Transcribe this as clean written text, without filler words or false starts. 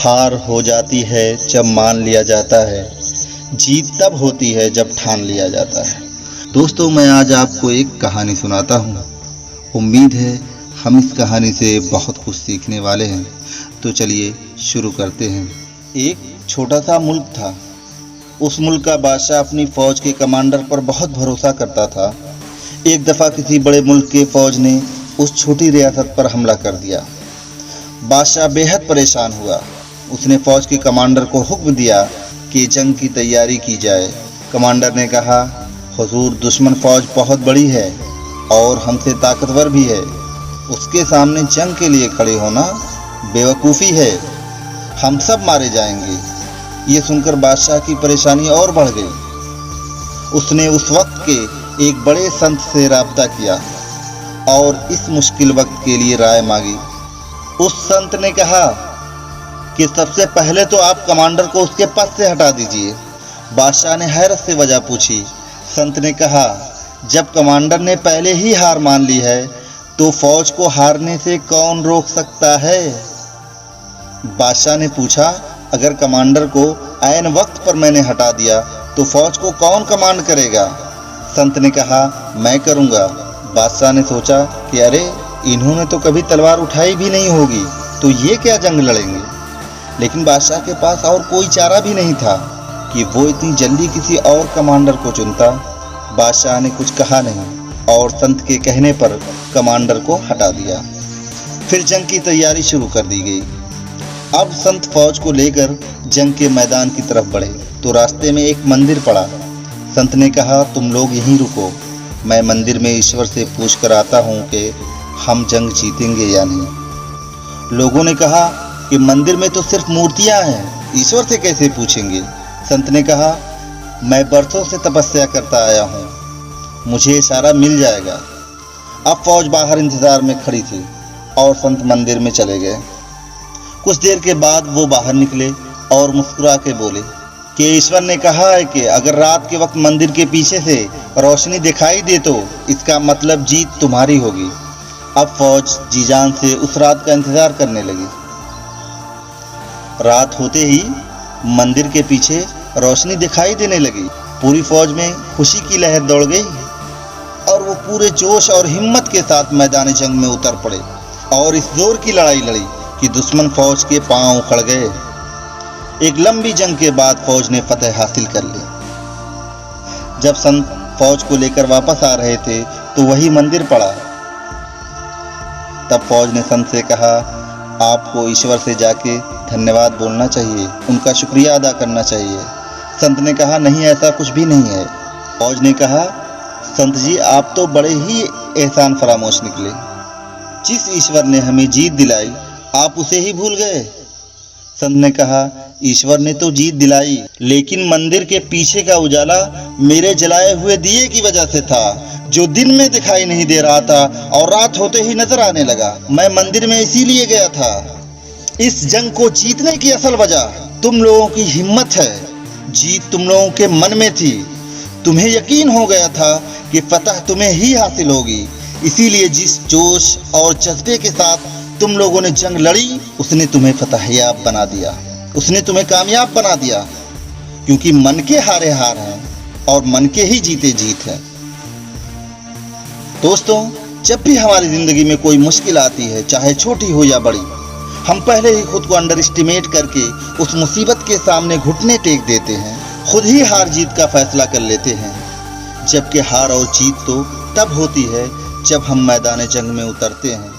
हार हो जाती है जब मान लिया जाता है, जीत तब होती है जब ठान लिया जाता है। दोस्तों, मैं आज आपको एक कहानी सुनाता हूँ। उम्मीद है हम इस कहानी से बहुत कुछ सीखने वाले हैं। तो चलिए शुरू करते हैं। एक छोटा सा मुल्क था। उस मुल्क का बादशाह अपनी फ़ौज के कमांडर पर बहुत भरोसा करता था। एक दफ़ा किसी बड़े मुल्क के फ़ौज ने उस छोटी रियासत पर हमला कर दिया। बादशाह बेहद परेशान हुआ। उसने फ़ौज के कमांडर को हुक्म दिया कि जंग की तैयारी की जाए। कमांडर ने कहा, हुजूर, दुश्मन फ़ौज बहुत बड़ी है और हमसे ताकतवर भी है। उसके सामने जंग के लिए खड़े होना बेवकूफ़ी है। हम सब मारे जाएंगे। ये सुनकर बादशाह की परेशानी और बढ़ गई। उसने उस वक्त के एक बड़े संत से राब्ता किया और इस मुश्किल वक्त के लिए राय मांगी। उस संत ने कहा कि सबसे पहले तो आप कमांडर को उसके पद से हटा दीजिए। बादशाह ने हैरत से वजह पूछी। संत ने कहा, जब कमांडर ने पहले ही हार मान ली है तो फौज को हारने से कौन रोक सकता है? बादशाह ने पूछा, अगर कमांडर को ऐन वक्त पर मैंने हटा दिया तो फौज को कौन कमांड करेगा? संत ने कहा, मैं करूँगा। बादशाह ने सोचा कि अरे, इन्होंने तो कभी तलवार उठाई भी नहीं होगी, तो ये क्या जंग लड़ेंगे। लेकिन बादशाह के पास और कोई चारा भी नहीं था कि वो इतनी जल्दी किसी और कमांडर को चुनता। बादशाह ने कुछ कहा नहीं और संत के कहने पर कमांडर को हटा दिया। फिर जंग की तैयारी शुरू कर दी गई। अब संत फौज को लेकर जंग के मैदान की तरफ बढ़े तो रास्ते में एक मंदिर पड़ा। संत ने कहा, तुम लोग यहीं रुको, मैं मंदिर में ईश्वर से पूछ कर आता हूँ कि हम जंग जीतेंगे या नहीं। लोगों ने कहा कि मंदिर में तो सिर्फ मूर्तियां हैं, ईश्वर से कैसे पूछेंगे। संत ने कहा, मैं बरसों से तपस्या करता आया हूँ, मुझे इशारा मिल जाएगा। अब फौज बाहर इंतजार में खड़ी थी और संत मंदिर में चले गए। कुछ देर के बाद वो बाहर निकले और मुस्कुरा के बोले कि ईश्वर ने कहा है कि अगर रात के वक्त मंदिर के पीछे से रोशनी दिखाई दे तो इसका मतलब जीत तुम्हारी होगी। अब फौज जी जान से उस रात का इंतजार करने लगी। रात होते ही मंदिर के पीछे रोशनी दिखाई देने लगी। पूरी फौज में खुशी की लहर दौड़ गई और वो पूरे जोश और हिम्मत के साथ मैदान जंग में उतर पड़े और इस जोर की लड़ाई लड़ी कि दुश्मन फौज के पांव उखड़ गए। एक लंबी जंग के बाद फौज ने फतह हासिल कर ली। जब संत फौज को लेकर वापस आ रहे थे तो वही मंदिर पड़ा। तब फौज ने संत से कहा, आपको ईश्वर से जाके धन्यवाद बोलना चाहिए, उनका शुक्रिया अदा करना चाहिए। संत ने कहा, नहीं, ऐसा कुछ भी नहीं है। फौज ने कहा, संत जी, आप तो बड़े ही एहसान फरामोश निकले। जिस ईश्वर ने हमें जीत दिलाई आप उसे ही भूल गए। संत ने कहा, ईश्वर ने तो जीत दिलाई, लेकिन मंदिर के पीछे का उजाला मेरे जलाए हुए दिए की वजह से था, जो दिन में दिखाई नहीं दे रहा था और रात होते ही नजर आने लगा। मैं मंदिर में इसीलिए गया था। इस जंग को जीतने की असल वजह तुम लोगों की हिम्मत है। जीत तुम लोगों के मन में थी। तुम्हें यकीन हो गया था कि फतह तुम्हें ही हासिल होगी। इसीलिए जिस जोश और जज्बे के साथ तुम लोगों ने जंग लड़ी, उसने तुम्हें फतहयाब बना दिया, उसने तुम्हें कामयाब बना दिया। क्योंकि मन के हारे हार हैं और मन के ही जीते जीत है। दोस्तों, जब भी हमारी ज़िंदगी में कोई मुश्किल आती है, चाहे छोटी हो या बड़ी, हम पहले ही खुद को अंडर एस्टिमेट करके उस मुसीबत के सामने घुटने टेक देते हैं, खुद ही हार जीत का फैसला कर लेते हैं। जबकि हार और जीत तो तब होती है जब हम मैदान जंग में उतरते हैं।